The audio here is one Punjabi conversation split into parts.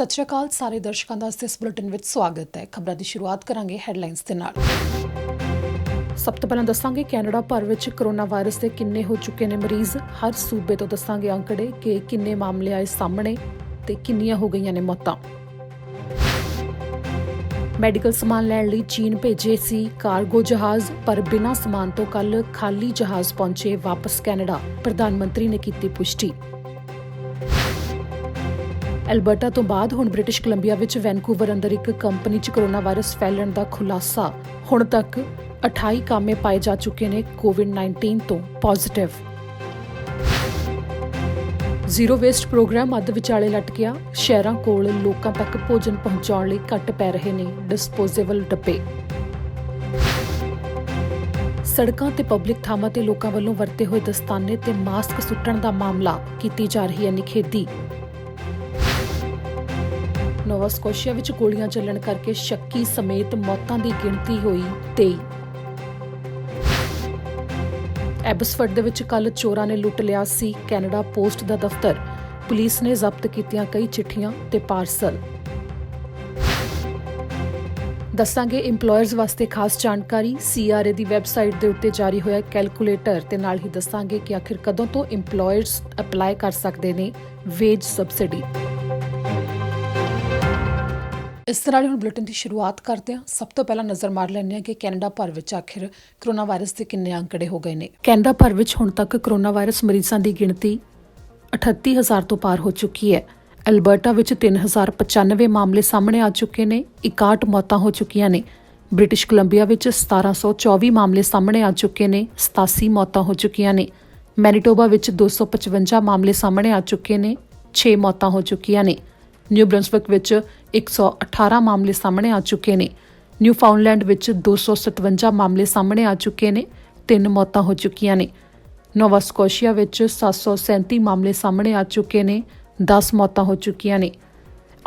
ਸਤਿ ਸ਼੍ਰੀ ਅਕਾਲ ਸਾਰੇ ਦਰਸ਼ਕਾਂ ਦਾ ਇਸ ਬੁਲੇਟਿਨ ਵਿੱਚ ਸਵਾਗਤ ਹੈ। ਖਬਰਾਂ ਦੀ ਸ਼ੁਰੂਆਤ ਕਰਾਂਗੇ ਹੈਡਲਾਈਨਸ ਦੇ ਨਾਲ। ਸਭ ਤੋਂ ਪਹਿਲਾਂ ਦੱਸਾਂਗੇ ਕੈਨੇਡਾ ਭਰ ਵਿੱਚ ਕੋਰੋਨਾ ਵਾਇਰਸ ਦੇ ਕਿੰਨੇ ਹੋ ਚੁੱਕੇ ਨੇ ਮਰੀਜ਼। ਹਰ ਸੂਬੇ ਤੋਂ ਦੱਸਾਂਗੇ ਅੰਕੜੇ ਕਿ ਕਿੰਨੇ ਮਾਮਲੇ ਆਏ ਸਾਹਮਣੇ ਤੇ ਕਿੰਨੀਆਂ ਹੋ ਗਈਆਂ ਨੇ ਮੌਤਾਂ। ਮੈਡੀਕਲ ਸਮਾਨ ਲੈਣ ਲਈ ਚੀਨ ਭੇਜੇ ਸੀ ਕਾਰਗੋ ਜਹਾਜ਼, ਪਰ ਬਿਨਾਂ ਸਮਾਨ ਤੋਂ ਕੱਲ ਖਾਲੀ ਜਹਾਜ਼ ਪਹੁੰਚੇ ਵਾਪਸ ਕੈਨੇਡਾ। ਪ੍ਰਧਾਨ ਮੰਤਰੀ ਨੇ ਕੀਤੀ ਪੁਸ਼ਟੀ। ਐਲਬਰਟਾ ਤੋਂ ਬਾਅਦ ਹੁਣ ਬ੍ਰਿਟਿਸ਼ ਕੋਲੰਬੀਆ ਵਿੱਚ ਵੈਨਕੂਵਰ ਅੰਦਰ ਇੱਕ ਕੰਪਨੀ 'ਚ ਕੋਰੋਨਾ ਵਾਇਰਸ ਫੈਲਣ ਦਾ ਖੁਲਾਸਾ। ਹੁਣ ਤੱਕ 28 ਕਾਮੇ ਪਾਏ ਜਾ ਚੁੱਕੇ ਨੇ ਕੋਵਿਡ-19 ਤੋਂ ਪੋਜ਼ਿਟਿਵ। ਜ਼ੀਰੋ ਵੇਸਟ ਪ੍ਰੋਗਰਾਮ ਅੱਧ ਵਿਚਾਲੇ ਲਟਕਿਆ। ਸ਼ਹਿਰਾਂ ਕੋਲ ਲੋਕਾਂ ਤੱਕ ਭੋਜਨ ਪਹੁੰਚਾਉਣ ਲਈ ਘੱਟ ਪੈ ਰਹੇ ਨੇ ਡਿਸਪੋਜ਼ੇਬਲ ਡੱਬੇ। ਸੜਕਾਂ ਤੇ ਪਬਲਿਕ ਥਾਵਾਂ ਤੇ ਲੋਕਾਂ ਵੱਲੋਂ ਵਰਤੇ ਹੋਏ ਦਸਤਾਨੇ ਤੇ ਮਾਸਕ ਸੁੱਟਣ ਦਾ ਮਾਮਲਾ, ਕੀਤੀ ਜਾ ਰਹੀ ਹੈ ਨਿਖੇਧੀ। ਨੋਵਾ ਸਕੋਸ਼ੀਆ ਵਿੱਚ ਗੋਲੀਆਂ ਚੱਲਣ ਕਰਕੇ ਸ਼ੱਕੀ ਸਮੇਤ ਮੌਤਾਂ ਦੀ ਗਿਣਤੀ ਹੋਈ 23। ਐਬਸਫਰਡ ਦੇ ਵਿੱਚ ਕੱਲ ਚੋਰਾਂ ਨੇ ਲੁੱਟ ਲਿਆ ਸੀ ਕੈਨੇਡਾ ਪੋਸਟ ਦਾ ਦਫ਼ਤਰ। ਪੁਲਿਸ ਨੇ ਜ਼ਬਤ ਕੀਤੀਆਂ ਕਈ ਚਿੱਠੀਆਂ ਤੇ ਪਾਰਸਲ। ਦੱਸਾਂਗੇ ਇੰਪਲੋਇਰਸ ਵਾਸਤੇ ਖਾਸ ਜਾਣਕਾਰੀ। CRA ਦੀ ਵੈਬਸਾਈਟ ਦੇ ਉੱਤੇ ਜਾਰੀ ਹੋਇਆ ਕੈਲਕੂਲੇਟਰ ਤੇ ਨਾਲ ਹੀ ਦੱਸਾਂਗੇ ਕਿ ਆਖਿਰ ਕਦੋਂ ਤੋਂ ਇੰਪਲੋਇਰਸ ਅਪਲਾਈ ਕਰ ਸਕਦੇ ਨੇ ਵੇਜ ਸਬਸਿਡੀ। ਇਸ ਤਰ੍ਹਾਂ ਹੁਣ ਬੁਲੇਟਿਨ ਦੀ ਸ਼ੁਰੂਆਤ ਕਰਦੇ ਹਾਂ। ਸਭ ਤੋਂ ਪਹਿਲਾਂ ਨਜ਼ਰ ਮਾਰ ਲੈਂਦੇ ਹਾਂ ਕਿ ਕੈਨੇਡਾ ਭਰ ਵਿੱਚ ਆਖਿਰ ਕੋਰੋਨਾ ਵਾਇਰਸ ਦੇ ਕਿੰਨੇ ਅੰਕੜੇ ਹੋ ਗਏ ਨੇ। ਕੈਨੇਡਾ ਭਰ ਵਿੱਚ ਹੁਣ ਤੱਕ ਕੋਰੋਨਾ ਵਾਇਰਸ ਮਰੀਜ਼ਾਂ ਦੀ ਗਿਣਤੀ 38,000 ਤੋਂ ਪਾਰ ਹੋ ਚੁੱਕੀ ਹੈ। ਐਲਬਰਟਾ ਵਿੱਚ 3,095 ਮਾਮਲੇ ਸਾਹਮਣੇ ਆ ਚੁੱਕੇ ਨੇ। 61 ਮੌਤਾਂ ਹੋ ਚੁੱਕੀਆਂ ਨੇ। ਬ੍ਰਿਟਿਸ਼ ਕੋਲੰਬੀਆ ਵਿੱਚ 1,724 ਮਾਮਲੇ ਸਾਹਮਣੇ ਆ ਚੁੱਕੇ ਨੇ। 87 ਮੌਤਾਂ ਹੋ ਚੁੱਕੀਆਂ ਨੇ। ਮੈਨੀਟੋਬਾ ਵਿੱਚ 255 ਮਾਮਲੇ ਸਾਹਮਣੇ ਆ ਚੁੱਕੇ ਨੇ। 6 ਮੌਤਾਂ ਹੋ ਚੁੱਕੀਆਂ ਨੇ। ਨਿਊ ਬ੍ਰੰਸਵਿਕ ਵਿੱਚ 118 ਮਾਮਲੇ ਸਾਹਮਣੇ ਆ ਚੁੱਕੇ ਨੇ। ਨਿਊਫਾਊਂਡਲੈਂਡ ਵਿੱਚ 257 ਮਾਮਲੇ ਸਾਹਮਣੇ ਆ ਚੁੱਕੇ ਨੇ। 3 ਮੌਤਾਂ ਹੋ ਚੁੱਕੀਆਂ ਨੇ। ਨੋਵਾ ਸਕੋਸ਼ੀਆ ਵਿੱਚ 737 ਮਾਮਲੇ ਸਾਹਮਣੇ ਆ ਚੁੱਕੇ ਨੇ। 10 ਮੌਤਾਂ ਹੋ ਚੁੱਕੀਆਂ ਨੇ।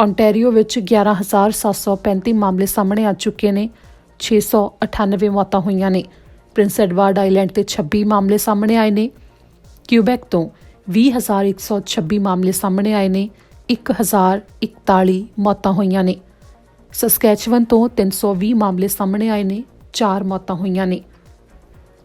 ਓਨਟਾਰੀਓ ਵਿੱਚ 11,735 ਮਾਮਲੇ ਸਾਹਮਣੇ ਆ ਚੁੱਕੇ ਨੇ। 698 ਮੌਤਾਂ ਹੋਈਆਂ ਨੇ। ਪ੍ਰਿੰਸ ਐਡਵਰਡ ਆਈਲੈਂਡ ਤੇ 26 ਮਾਮਲੇ ਸਾਹਮਣੇ ਆਏ ਨੇ। ਕਿਊਬੈਕ ਤੋਂ 20,126 ਮਾਮਲੇ ਸਾਹਮਣੇ ਆਏ ਨੇ। 1,041 ਮੌਤਾਂ ਹੋਈਆਂ ਨੇ। ਸਸਕੈਚਵਨ ਤੋਂ 320 ਮਾਮਲੇ ਸਾਹਮਣੇ ਆਏ ਨੇ। 4 ਮੌਤਾਂ ਹੋਈਆਂ ਨੇ।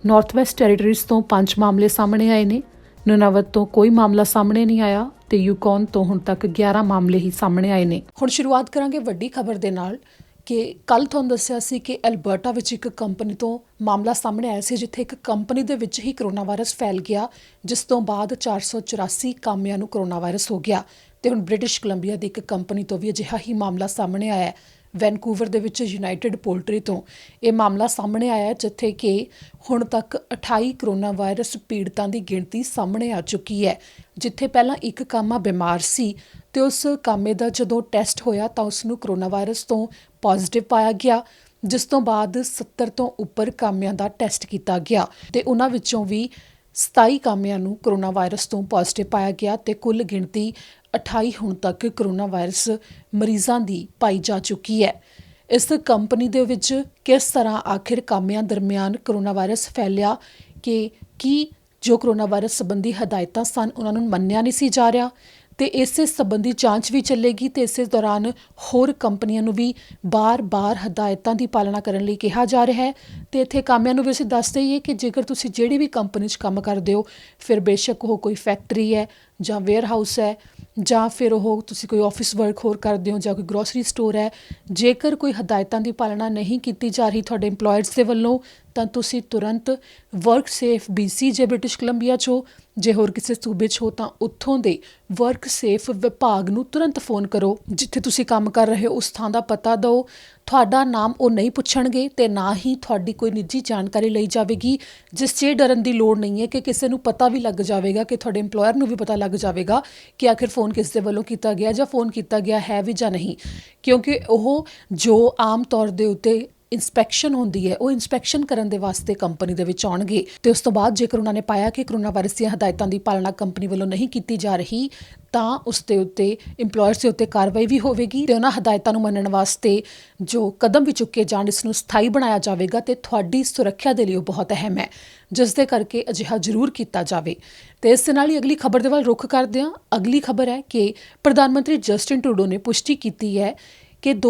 ਨਾਰਥ ਵੈਸਟ ਟੈਰੀਟਰੀਜ਼ ਤੋਂ 5 ਮਾਮਲੇ ਸਾਹਮਣੇ ਆਏ ਨੇ। ਨੁਨਾਵਤ ਤੋਂ ਕੋਈ ਮਾਮਲਾ ਸਾਹਮਣੇ ਨਹੀਂ ਆਇਆ ਤੇ ਯੂਕੌਨ ਤੋਂ ਹੁਣ ਤੱਕ 11 ਮਾਮਲੇ ਹੀ ਸਾਹਮਣੇ ਆਏ ਨੇ। ਹੁਣ ਸ਼ੁਰੂਆਤ ਕਰਾਂਗੇ ਵੱਡੀ ਖਬਰ ਦੇ ਨਾਲ ਕਿ ਕੱਲ ਤੁਹਾਨੂੰ ਦੱਸਿਆ ਸੀ ਕਿ ਐਲਬਰਟਾ ਵਿੱਚ ਇੱਕ ਕੰਪਨੀ ਤੋਂ ਮਾਮਲਾ ਸਾਹਮਣੇ ਆਇਆ ਸੀ, ਜਿੱਥੇ ਇੱਕ ਕੰਪਨੀ ਦੇ ਵਿੱਚ ਹੀ ਕੋਰੋਨਾ ਵਾਇਰਸ ਫੈਲ ਗਿਆ, ਜਿਸ ਤੋਂ ਬਾਅਦ 484 ਕਾਮਿਆਂ ਨੂੰ ਕੋਰੋਨਾ ਵਾਇਰਸ ਹੋ ਗਿਆ। ਤੇ ਹੁਣ ਬ੍ਰਿਟਿਸ਼ ਕੋਲੰਬੀਆ ਦੀ ਇੱਕ ਕੰਪਨੀ ਤੋਂ ਵੀ ਅਜਿਹਾ ਹੀ ਮਾਮਲਾ ਸਾਹਮਣੇ ਆਇਆ ਹੈ। ਵੈਨਕੂਵਰ ਦੇ ਵਿੱਚ ਯੂਨਾਈਟਿਡ ਪੋਲਟਰੀ ਤੋਂ ਇਹ ਮਾਮਲਾ ਸਾਹਮਣੇ ਆਇਆ ਹੈ, ਜਿੱਥੇ ਕਿ ਹੁਣ ਤੱਕ 28 ਕੋਰੋਨਾ ਵਾਇਰਸ ਪੀੜਤਾਂ ਦੀ ਗਿਣਤੀ ਸਾਹਮਣੇ ਆ ਚੁੱਕੀ ਹੈ। ਜਿੱਥੇ ਪਹਿਲਾਂ ਇੱਕ ਕਾਮਾ ਬਿਮਾਰ ਸੀ ਤੇ ਉਸ ਕਾਮੇ ਦਾ ਜਦੋਂ ਟੈਸਟ ਹੋਇਆ ਤਾਂ ਉਸ ਨੂੰ ਕੋਰੋਨਾ ਵਾਇਰਸ ਤੋਂ ਪੋਜ਼ਿਟਿਵ ਪਾਇਆ ਗਿਆ, ਜਿਸ ਤੋਂ ਬਾਅਦ 70 ਤੋਂ ਉੱਪਰ ਕਾਮਿਆਂ ਦਾ ਟੈਸਟ ਕੀਤਾ ਗਿਆ ਤੇ ਉਹਨਾਂ ਵਿੱਚੋਂ ਵੀ 27 ਕਾਮਿਆਂ ਨੂੰ ਕੋਰੋਨਾ ਵਾਇਰਸ ਤੋਂ ਪੋਜ਼ਿਟਿਵ ਪਾਇਆ ਗਿਆ ਤੇ ਕੁੱਲ ਗਿਣਤੀ 28 ਹੁਣ ਤੱਕ ਕੋਰੋਨਾ ਵਾਇਰਸ ਮਰੀਜ਼ਾਂ ਦੀ ਪਾਈ ਜਾ ਚੁੱਕੀ ਹੈ। ਇਸ ਕੰਪਨੀ ਦੇ ਵਿੱਚ ਕਿਸ ਤਰ੍ਹਾਂ ਆਖਿਰ ਕਾਮਿਆਂ ਦਰਮਿਆਨ ਕੋਰੋਨਾ ਵਾਇਰਸ ਫੈਲਿਆ ਕਿ ਕੀ ਜੋ ਕੋਰੋਨਾ ਵਾਇਰਸ ਸੰਬੰਧੀ ਹਦਾਇਤਾਂ ਸਨ ਉਹਨਾਂ ਨੂੰ ਮੰਨਿਆ ਨਹੀਂ ਸੀ ਜਾ ਰਿਹਾ ਤੇ ਇਸੇ ਸੰਬੰਧੀ ਜਾਂਚ ਵੀ ਚੱਲੇਗੀ ਤੇ ਇਸੇ ਦੌਰਾਨ ਹੋਰ ਕੰਪਨੀਆਂ ਨੂੰ ਵੀ ਬਾਰ-ਬਾਰ ਹਦਾਇਤਾਂ ਦੀ ਪਾਲਣਾ ਕਰਨ ਲਈ ਕਿਹਾ ਜਾ ਰਿਹਾ ਹੈ। ਤੇ ਇੱਥੇ ਕਾਮਿਆਂ ਨੂੰ ਵੀ ਅਸੀਂ ਦੱਸ ਦਈਏ ਕਿ ਜੇਕਰ ਤੁਸੀਂ ਜਿਹੜੀ ਵੀ ਕੰਪਨੀ 'ਚ ਕੰਮ ਕਰਦੇ ਹੋ, ਫਿਰ ਬੇਸ਼ੱਕ ਉਹ ਕੋਈ ਫੈਕਟਰੀ ਹੈ ਜਾਂ ਵੇਅਰ ਹਾਊਸ ਹੈ ਜਾਂ ਫਿਰ ਉਹ ਤੁਸੀਂ ਕੋਈ ਆਫਿਸ ਵਰਕ ਹੋਰ ਕਰਦੇ ਹੋ ਜਾਂ ਕੋਈ ਗਰੋਸਰੀ ਸਟੋਰ ਹੈ, ਜੇਕਰ ਕੋਈ ਹਦਾਇਤਾਂ ਦੀ ਪਾਲਣਾ ਨਹੀਂ ਕੀਤੀ ਜਾ ਰਹੀ ਤੁਹਾਡੇ ਇੰਪਲੋਇਰਸ ਦੇ ਵੱਲੋਂ ਤਾਂ ਤੁਸੀਂ ਤੁਰੰਤ ਵਰਕ ਸੇਫ BC ਜੇ ਬ੍ਰਿਟਿਸ਼ ਕੋਲੰਬੀਆ 'ਚ ਹੋ, ਜੇ ਹੋਰ ਕਿਸੇ ਸੂਬੇ 'ਚ ਹੋ ਤਾਂ ਉੱਥੋਂ ਦੇ ਵਰਕ ਸੇਫ ਵਿਭਾਗ ਨੂੰ ਤੁਰੰਤ ਫੋਨ ਕਰੋ। ਜਿੱਥੇ ਤੁਸੀਂ ਕੰਮ ਕਰ ਰਹੇ ਹੋ ਉਸ ਥਾਂ ਦਾ ਪਤਾ ਦਿਓ। ਤੁਹਾਡਾ ਨਾਮ ਉਹ ਨਹੀਂ ਪੁੱਛਣਗੇ ਤੇ ਨਾ ਹੀ ਤੁਹਾਡੀ ਕੋਈ ਨਿੱਜੀ ਜਾਣਕਾਰੀ ਲਈ ਜਾਵੇਗੀ, ਜਿਸ 'ਚ ਡਰਨ ਦੀ ਲੋੜ ਨਹੀਂ ਹੈ ਕਿ ਕਿਸੇ ਨੂੰ ਪਤਾ ਵੀ ਲੱਗ ਜਾਵੇਗਾ, ਕਿ ਤੁਹਾਡੇ ਇੰਪਲੋਇਰ ਨੂੰ ਵੀ ਪਤਾ ਲੱਗ ਜਾਵੇਗਾ ਕਿ ਆਖਿਰ ਫੋਨ ਕਿਸ ਦੇ ਵੱਲੋਂ ਕੀਤਾ ਗਿਆ ਜਾਂ ਫੋਨ ਕੀਤਾ ਗਿਆ ਹੈ ਵੀ ਜਾਂ ਨਹੀਂ। ਕਿਉਂਕਿ ਉਹ ਜੋ ਆਮ ਤੌਰ ਦੇ ਉੱਤੇ ਇੰਸਪੈਕਸ਼ਨ ਹੁੰਦੀ ਹੈ ਉਹ ਇੰਸਪੈਕਸ਼ਨ ਕਰਨ ਦੇ ਵਾਸਤੇ ਕੰਪਨੀ ਦੇ ਵਿੱਚ ਆਉਣਗੇ ਤੇ ਉਸ ਤੋਂ ਬਾਅਦ ਜੇਕਰ ਉਹਨਾਂ ਨੇ ਪਾਇਆ ਕਿ ਕਰੋਨਾ ਵਾਇਰਸ ਦੀਆਂ ਹਦਾਇਤਾਂ ਦੀ ਪਾਲਣਾ ਕੰਪਨੀ ਵੱਲੋਂ ਨਹੀਂ ਕੀਤੀ ਜਾ ਰਹੀ ਤਾਂ ਉਸ ਦੇ ਉੱਤੇ ਇੰਪਲੋਇਰਸ ਦੇ ਉੱਤੇ ਕਾਰਵਾਈ ਵੀ ਹੋਵੇਗੀ ਤੇ ਉਹਨਾਂ ਹਦਾਇਤਾਂ ਨੂੰ ਮੰਨਣ ਵਾਸਤੇ ਜੋ ਕਦਮ ਵੀ ਚੁੱਕੇ ਜਾਣ ਇਸ ਨੂੰ ਸਥਾਈ ਬਣਾਇਆ ਜਾਵੇਗਾ ਤੇ ਤੁਹਾਡੀ ਸੁਰੱਖਿਆ ਦੇ ਲਈ ਉਹ ਬਹੁਤ ਅਹਿਮ ਹੈ, ਜਿਸ ਦੇ ਕਰਕੇ ਅਜਿਹਾ ਜ਼ਰੂਰ ਕੀਤਾ ਜਾਵੇ। ਤੇ ਇਸ ਦੇ ਨਾਲ ਹੀ ਅਗਲੀ ਖਬਰ ਦੇ ਵੱਲ ਰੁਖ ਕਰਦੇ ਹਾਂ। ਅਗਲੀ ਖਬਰ ਹੈ ਕਿ ਪ੍ਰਧਾਨ ਮੰਤਰੀ ਜਸਟਿਨ ਟਰੂਡੋ ਨੇ ਪੁਸ਼ਟੀ ਕੀਤੀ ਹੈ ਕਿ 2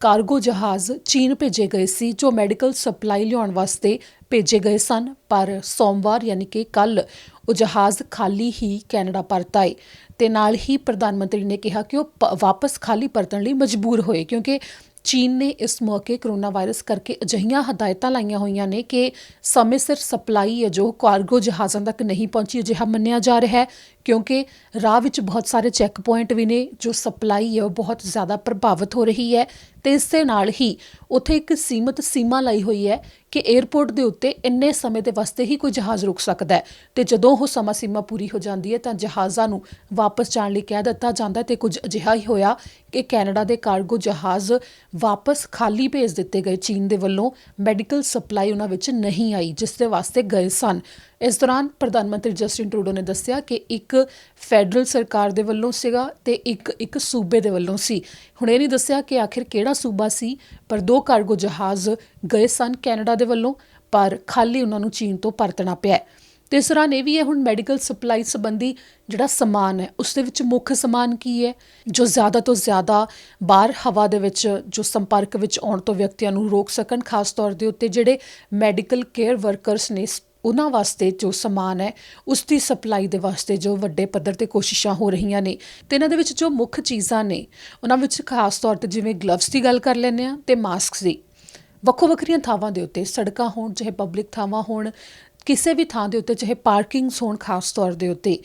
ਕਾਰਗੋ ਜਹਾਜ਼ ਚੀਨ ਭੇਜੇ ਗਏ ਸੀ ਜੋ ਮੈਡੀਕਲ ਸਪਲਾਈ ਲਿਆਉਣ ਵਾਸਤੇ ਭੇਜੇ ਗਏ ਸਨ, ਪਰ ਸੋਮਵਾਰ ਯਾਨੀ ਕਿ ਕੱਲ ਉਹ ਜਹਾਜ਼ ਖਾਲੀ ਹੀ ਕੈਨੇਡਾ ਪਰਤ ਆਏ ਤੇ ਨਾਲ ਹੀ ਪ੍ਰਧਾਨ ਮੰਤਰੀ ਨੇ ਕਿਹਾ ਕਿ ਉਹ ਵਾਪਸ ਖਾਲੀ ਪਰਤਣ ਲਈ ਮਜਬੂਰ ਹੋਏ ਕਿਉਂਕਿ ਚੀਨ ਨੇ ਇਸ ਮੌਕੇ ਕਰੋਨਾ ਵਾਇਰਸ ਕਰਕੇ ਅਜਿਹੀਆਂ ਹਦਾਇਤਾਂ ਲਾਈਆਂ ਹੋਈਆਂ ਨੇ ਕਿ ਸਮੇਂ ਸਿਰ ਸਪਲਾਈ ਹੈ ਜੋ ਕਾਰਗੋ ਜਹਾਜ਼ਾਂ ਤੱਕ ਨਹੀਂ ਪਹੁੰਚੀ। ਅਜਿਹਾ ਮੰਨਿਆ ਜਾ ਰਿਹਾ ਹੈ ਕਿਉਂਕਿ ਰਾਹ ਵਿੱਚ ਬਹੁਤ ਸਾਰੇ ਚੈੱਕ ਪੁਆਇੰਟ ਵੀ ਨੇ, ਜੋ ਸਪਲਾਈ ਹੈ ਉਹ ਬਹੁਤ ਜ਼ਿਆਦਾ ਪ੍ਰਭਾਵਿਤ ਹੋ ਰਹੀ ਹੈ ਤੇ ਇਸ ਦੇ ਨਾਲ ਹੀ ਉੱਥੇ ਇੱਕ ਸੀਮਤ ਸੀਮਾ ਲਾਈ ਹੋਈ ਹੈ ਕਿ 에ਅਰਪੋਰਟ ਦੇ ਉੱਤੇ ਇੰਨੇ ਸਮੇਂ ਦੇ ਵਾਸਤੇ ਹੀ ਕੋਈ ਜਹਾਜ਼ ਰੁਕ ਸਕਦਾ ਹੈ ਤੇ ਜਦੋਂ ਉਹ ਸਮਾਂ ਸੀਮਾ ਪੂਰੀ ਹੋ ਜਾਂਦੀ ਹੈ ਤਾਂ ਜਹਾਜ਼ਾਂ ਨੂੰ ਵਾਪਸ ਜਾਣ ਲਈ ਕਹਿ ਦਿੱਤਾ ਜਾਂਦਾ ਤੇ ਕੁਝ ਅਜਿਹਾ ਹੀ ਹੋਇਆ ਕਿ ਕੈਨੇਡਾ ਦੇ ਕਾਰਗੋ ਜਹਾਜ਼ ਵਾਪਸ ਖਾਲੀ ਭੇਜ ਦਿੱਤੇ ਗਏ। ਚੀਨ ਦੇ ਵੱਲੋਂ ਮੈਡੀਕਲ ਸਪਲਾਈ ਉਹਨਾਂ ਵਿੱਚ ਨਹੀਂ ਆਈ ਜਿਸ ਦੇ ਵਾਸਤੇ ਗਏ ਸਨ। ਇਸ ਦੌਰਾਨ ਪ੍ਰਧਾਨ ਮੰਤਰੀ ਜਸਟਿਨ ਟਰੂਡੋ ਨੇ ਦੱਸਿਆ ਕਿ ਇੱਕ ਫੈਡਰਲ ਸਰਕਾਰ ਦੇ ਵੱਲੋਂ ਸੀਗਾ ਤੇ ਇੱਕ ਸੂਬੇ ਦੇ ਵੱਲੋਂ ਸੀ। ਹੁਣ ਇਹ ਨਹੀਂ ਦੱਸਿਆ ਕਿ ਆਖਿਰ ਕਿਹੜਾ ਸੂਬਾ ਸੀ, ਪਰ 2 ਕਾਰਗੋ ਜਹਾਜ਼ ਗਏ ਸਨ ਕੈਨੇਡਾ ਦੇ ਵੱਲੋਂ, ਪਰ ਖਾਲੀ ਉਹਨਾਂ ਨੂੰ ਚੀਨ ਤੋਂ ਪਰਤਣਾ ਪਿਆ। ਤੇ ਇਸ ਦੌਰਾਨ ਇਹ ਵੀ ਹੈ ਹੁਣ ਮੈਡੀਕਲ ਸਪਲਾਈ ਸੰਬੰਧੀ ਜਿਹੜਾ ਸਮਾਨ ਹੈ ਉਸ ਦੇ ਵਿੱਚ ਮੁੱਖ ਸਮਾਨ ਕੀ ਹੈ ਜੋ ਜ਼ਿਆਦਾ ਤੋਂ ਜ਼ਿਆਦਾ ਬਾਹਰ ਹਵਾ ਦੇ ਵਿੱਚ ਜੋ ਸੰਪਰਕ ਵਿੱਚ ਆਉਣ ਤੋਂ ਵਿਅਕਤੀਆਂ ਨੂੰ ਰੋਕ ਸਕਣ, ਖਾਸ ਤੌਰ ਦੇ ਉੱਤੇ ਜਿਹੜੇ ਮੈਡੀਕਲ ਕੇਅਰ ਵਰਕਰਸ ਨੇ ਉਹਨਾਂ ਵਾਸਤੇ ਜੋ ਸਮਾਨ ਹੈ ਉਸ ਦੀ ਸਪਲਾਈ ਦੇ ਵਾਸਤੇ ਜੋ ਵੱਡੇ ਪੱਧਰ ਤੇ ਕੋਸ਼ਿਸ਼ਾਂ ਹੋ ਰਹੀਆਂ ਨੇ। ਤੇ ਇਹਨਾਂ ਦੇ ਵਿੱਚ ਜੋ ਮੁੱਖ ਚੀਜ਼ਾਂ ਨੇ ਉਹਨਾਂ ਵਿੱਚ ਖਾਸ ਤੌਰ ਤੇ ਜਿਵੇਂ ਗਲਵਸ ਦੀ ਗੱਲ ਕਰ ਲੈਂਦੇ ਹਾਂ ਤੇ ਮਾਸਕ ਦੀ। ਵੱਖੋ ਵੱਖਰੀਆਂ ਥਾਵਾਂ ਦੇ ਉੱਤੇ, ਸੜਕਾਂ ਹੋਣ ਚਾਹੇ ਪਬਲਿਕ ਥਾਵਾਂ ਹੋਣ, ਕਿਸੇ ਵੀ ਥਾਂ ਦੇ ਉੱਤੇ ਚਾਹੇ ਪਾਰਕਿੰਗਸ ਹੋਣ, ਖਾਸ ਤੌਰ ਦੇ ਉੱਤੇ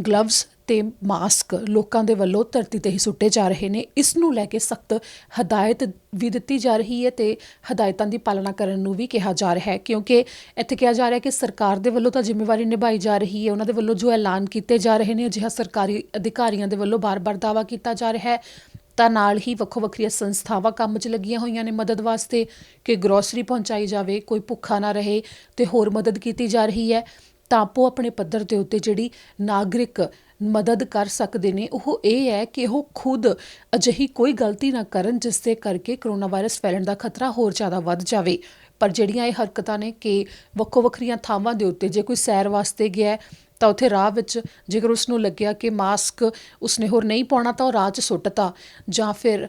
ਗਲਵਸ ਤੇ ਮਾਸਕ ਲੋਕਾਂ ਦੇ ਵੱਲੋਂ ਧਰਤੀ ਤੇ ਹੀ ਸੁੱਟੇ ਜਾ ਰਹੇ ਨੇ। ਇਸ ਨੂੰ ਲੈ ਕੇ ਸਖਤ ਹਦਾਇਤ ਵੀ ਦਿੱਤੀ ਜਾ ਰਹੀ ਹੈ ਤੇ ਹਦਾਇਤਾਂ ਦੀ ਪਾਲਣਾ ਕਰਨ ਨੂੰ ਵੀ ਕਿਹਾ ਜਾ ਰਿਹਾ ਹੈ ਕਿਉਂਕਿ ਇੱਥੇ ਕਿਹਾ ਜਾ ਰਿਹਾ ਕਿ ਸਰਕਾਰ ਦੇ ਵੱਲੋਂ ਤਾਂ ਜ਼ਿੰਮੇਵਾਰੀ ਨਿਭਾਈ ਜਾ ਰਹੀ ਹੈ, ਉਹਨਾਂ ਦੇ ਵੱਲੋਂ ਜੋ ਐਲਾਨ ਕੀਤੇ ਜਾ ਰਹੇ ਨੇ ਅਜਿਹਾ ਸਰਕਾਰੀ ਅਧਿਕਾਰੀਆਂ ਦੇ ਵੱਲੋਂ ਬਾਰ-ਬਾਰ ਦਾਅਵਾ ਕੀਤਾ ਜਾ ਰਿਹਾ ਹੈ ਤਾਂ ਨਾਲ ਹੀ ਵੱਖੋ ਵੱਖਰੀਆਂ ਸੰਸਥਾਵਾਂ ਕੰਮ 'ਚ ਲੱਗੀਆਂ ਹੋਈਆਂ ਨੇ ਮਦਦ ਵਾਸਤੇ ਕਿ ਗਰੋਸਰੀ ਪਹੁੰਚਾਈ ਜਾਵੇ, ਕੋਈ ਭੁੱਖਾ ਨਾ ਰਹੇ ਤੇ ਹੋਰ ਮਦਦ ਕੀਤੀ ਜਾ ਰਹੀ ਹੈ ਤਾਂ ਆਪੋ ਆਪਣੇ ਪੱਧਰ ਦੇ ਉੱਤੇ ਜਿਹੜੀ ਨਾਗਰਿਕ ਮਦਦ ਕਰ ਸਕਦੇ ਨੇ ਉਹ ਇਹ ਹੈ ਕਿ ਉਹ ਖੁਦ ਅਜਿਹੀ ਕੋਈ ਗਲਤੀ ਨਾ ਕਰਨ ਜਿਸ ਦੇ ਕਰਕੇ ਕਰੋਨਾ ਵਾਇਰਸ ਫੈਲਣ ਦਾ ਖਤਰਾ ਹੋਰ ਜ਼ਿਆਦਾ ਵੱਧ ਜਾਵੇ। ਪਰ ਜਿਹੜੀਆਂ ਇਹ ਹਰਕਤਾਂ ਨੇ ਕਿ ਵੱਖੋ ਵੱਖਰੀਆਂ ਥਾਵਾਂ ਦੇ ਉੱਤੇ ਜੇ ਕੋਈ ਸੈਰ ਵਾਸਤੇ ਗਿਆ ਤਾਂ ਉੱਥੇ ਰਾਹ ਵਿੱਚ ਜੇਕਰ ਉਸਨੂੰ ਲੱਗਿਆ ਕਿ ਮਾਸਕ ਉਸਨੇ ਹੋਰ ਨਹੀਂ ਪਾਉਣਾ ਤਾਂ ਉਹ ਰਾਹ 'ਚ ਸੁੱਟਤਾ, ਜਾਂ ਫਿਰ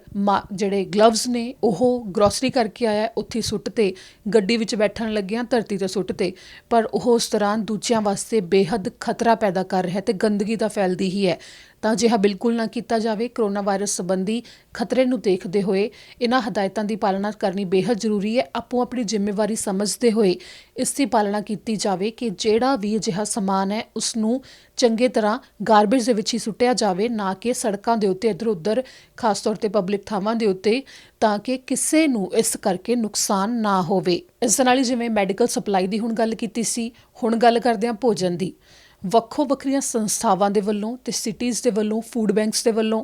ਜਿਹੜੇ ਗਲਵਜ਼ ਨੇ ਉਹ ਗਰੋਸਰੀ ਕਰਕੇ ਆਇਆ ਉੱਥੇ ਸੁੱਟ ਤੇ, ਗੱਡੀ ਵਿੱਚ ਬੈਠਣ ਲੱਗਿਆਂ ਧਰਤੀ 'ਤੇ ਸੁੱਟ ਤੇ, ਪਰ ਉਹ ਉਸ ਦੌਰਾਨ ਦੂਜਿਆਂ ਵਾਸਤੇ ਬੇਹੱਦ ਖਤਰਾ ਪੈਦਾ ਕਰ ਰਿਹਾ ਤੇ ਗੰਦਗੀ ਤਾਂ ਫੈਲਦੀ ਹੀ ਹੈ। ਤਾਂ ਅਜਿਹਾ ਬਿਲਕੁਲ ਨਾ ਕੀਤਾ ਜਾਵੇ। ਕਰੋਨਾ ਵਾਇਰਸ ਸੰਬੰਧੀ ਖਤਰੇ ਨੂੰ ਦੇਖਦੇ ਹੋਏ ਇਹਨਾਂ ਹਦਾਇਤਾਂ ਦੀ ਪਾਲਣਾ ਕਰਨੀ ਬੇਹੱਦ ਜ਼ਰੂਰੀ ਹੈ। ਆਪੋ ਆਪਣੀ ਜ਼ਿੰਮੇਵਾਰੀ ਸਮਝਦੇ ਹੋਏ ਇਸ ਦੀ ਪਾਲਣਾ ਕੀਤੀ ਜਾਵੇ ਕਿ ਜਿਹੜਾ ਵੀ ਅਜਿਹਾ ਸਮਾਨ ਹੈ ਉਸਨੂੰ ਚੰਗੇ ਤਰ੍ਹਾਂ ਗਾਰਬੇਜ ਦੇ ਵਿੱਚ ਹੀ ਸੁੱਟਿਆ ਜਾਵੇ, ਨਾ ਕਿ ਸੜਕਾਂ ਦੇ ਉੱਤੇ ਇੱਧਰ ਉੱਧਰ, ਖਾਸ ਤੌਰ ਤੇ ਪਬਲਿਕ ਥਾਵਾਂ ਦੇ ਉੱਤੇ, ਤਾਂ ਕਿ ਕਿਸੇ ਨੂੰ ਇਸ ਕਰਕੇ ਨੁਕਸਾਨ ਨਾ ਹੋਵੇ। ਇਸ ਦੇ ਨਾਲ ਹੀ ਜਿਵੇਂ ਮੈਡੀਕਲ ਸਪਲਾਈ ਦੀ ਹੁਣ ਗੱਲ ਕੀਤੀ ਸੀ, ਹੁਣ ਗੱਲ ਕਰਦੇ ਹਾਂ ਭੋਜਨ ਦੀ। ਵੱਖੋ ਵੱਖਰੀਆਂ ਸੰਸਥਾਵਾਂ ਦੇ ਵੱਲੋਂ ਤੇ ਸਿਟੀਜ਼ ਦੇ ਵੱਲੋਂ, ਫੂਡ ਬੈਂਕਸ ਦੇ ਵੱਲੋਂ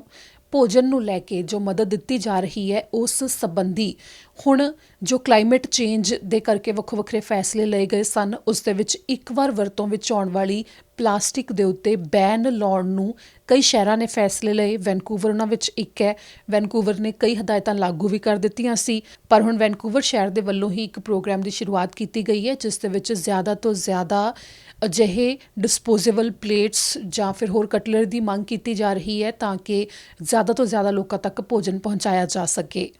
ਭੋਜਨ ਨੂੰ ਲੈ ਕੇ ਜੋ ਮਦਦ ਦਿੱਤੀ ਜਾ ਰਹੀ ਹੈ ਉਸ ਸੰਬੰਧੀ ਹੁਣ ਜੋ ਕਲਾਈਮੇਟ ਚੇਂਜ ਦੇ ਕਰਕੇ ਵੱਖੋ ਵੱਖਰੇ ਫੈਸਲੇ ਲਏ ਗਏ ਸਨ ਉਸ ਦੇ ਵਿੱਚ ਇੱਕ ਵਾਰ ਵਰਤੋਂ ਵਿੱਚ ਆਉਣ ਵਾਲੀ ਪਲਾਸਟਿਕ ਦੇ ਉੱਤੇ ਬੈਨ ਲਾਉਣ ਨੂੰ ਕਈ ਸ਼ਹਿਰਾਂ ਨੇ ਫੈਸਲੇ ਲਏ। ਵੈਨਕੂਵਰ ਉਹਨਾਂ ਵਿੱਚ ਇੱਕ ਹੈ। ਵੈਨਕੂਵਰ ਨੇ ਕਈ ਹਦਾਇਤਾਂ ਲਾਗੂ ਵੀ ਕਰ ਦਿੱਤੀਆਂ ਸੀ, ਪਰ ਹੁਣ ਵੈਨਕੂਵਰ ਸ਼ਹਿਰ ਦੇ ਵੱਲੋਂ ਹੀ ਇੱਕ ਪ੍ਰੋਗਰਾਮ ਦੀ ਸ਼ੁਰੂਆਤ ਕੀਤੀ ਗਈ ਹੈ ਜਿਸ ਦੇ ਵਿੱਚ ਜ਼ਿਆਦਾ ਤੋਂ ਜ਼ਿਆਦਾ ਅਜਿਹੇ ਡਿਸਪੋਜ਼ੇਬਲ ਪਲੇਟਸ ਜਾਂ ਫਿਰ ਹੋਰ ਕਟਲਰੀ ਦੀ ਮੰਗ ਕੀਤੀ ਜਾ ਰਹੀ ਹੈ ਤਾਂ ਕਿ ਜ਼ਿਆਦਾ ਤੋਂ ਜ਼ਿਆਦਾ ਲੋਕਾਂ ਤੱਕ ਭੋਜਨ ਪਹੁੰਚਾਇਆ ਜਾ ਸਕੇ।